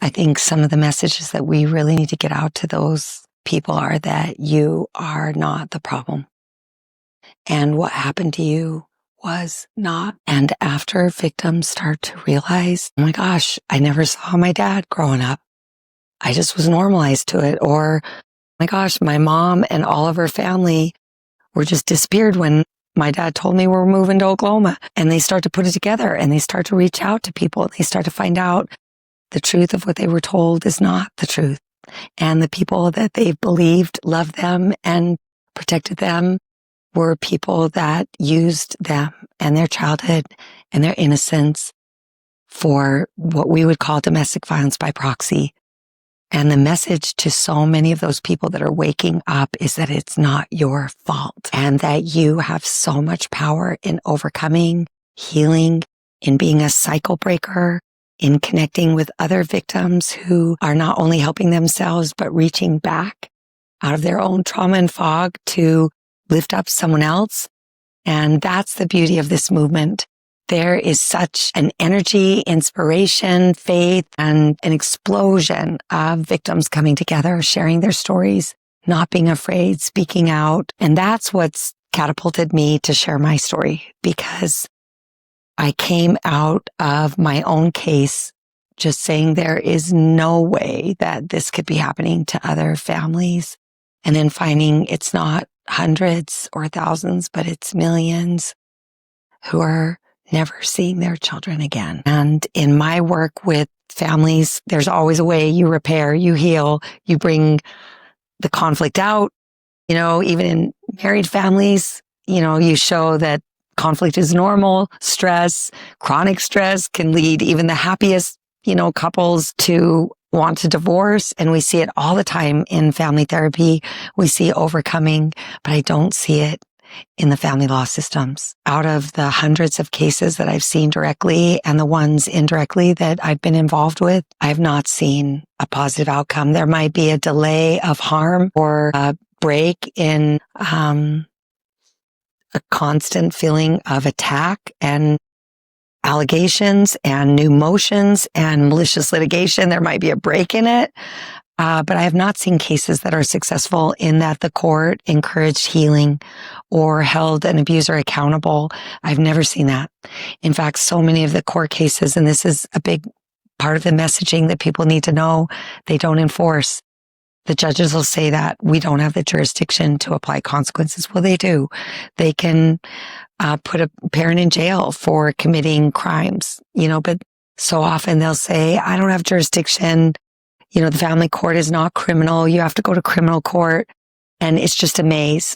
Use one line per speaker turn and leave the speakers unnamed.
I think some of the messages that we really need to get out to those people are that you are not the problem. And what happened to you was not. And after victims start to realize, oh my gosh, I never saw my dad growing up. I just was normalized to it. Or, oh my gosh, my mom and all of her family were just disappeared when my dad told me we're moving to Oklahoma. And they start to put it together and they start to reach out to people and they start to find out the truth of what they were told is not the truth. And the people that they believed loved them and protected them were people that used them and their childhood and their innocence for what we would call domestic violence by proxy. And the message to so many of those people that are waking up is that it's not your fault and that you have so much power in overcoming, healing, in being a cycle breaker, in connecting with other victims who are not only helping themselves, but reaching back out of their own trauma and fog to lift up someone else. And that's the beauty of this movement. There is such an energy, inspiration, faith, and an explosion of victims coming together, sharing their stories, not being afraid, speaking out. And that's what's catapulted me to share my story, because I came out of my own case just saying there is no way that this could be happening to other families. And then finding it's not hundreds or thousands, but it's millions who are never seeing their children again. And in my work with families, there's always a way. You repair, you heal, you bring the conflict out. Even in married families, you show that conflict is normal. Stress, chronic stress can lead even the happiest, couples to want to divorce. And we see it all the time in family therapy. We see overcoming, but I don't see it in the family law systems. Out of the hundreds of cases that I've seen directly and the ones indirectly that I've been involved with, I've not seen a positive outcome. There might be a delay of harm or a break in a constant feeling of attack and allegations and new motions and malicious litigation. There might be a break in it. But I have not seen cases that are successful in that the court encouraged healing or held an abuser accountable. I've never seen that. In fact, so many of the court cases, and this is a big part of the messaging that people need to know, they don't enforce. The judges will say that we don't have the jurisdiction to apply consequences. Well, they do. They can put a parent in jail for committing crimes, but so often they'll say, I don't have jurisdiction. The family court is not criminal. You have to go to criminal court. And it's just a maze.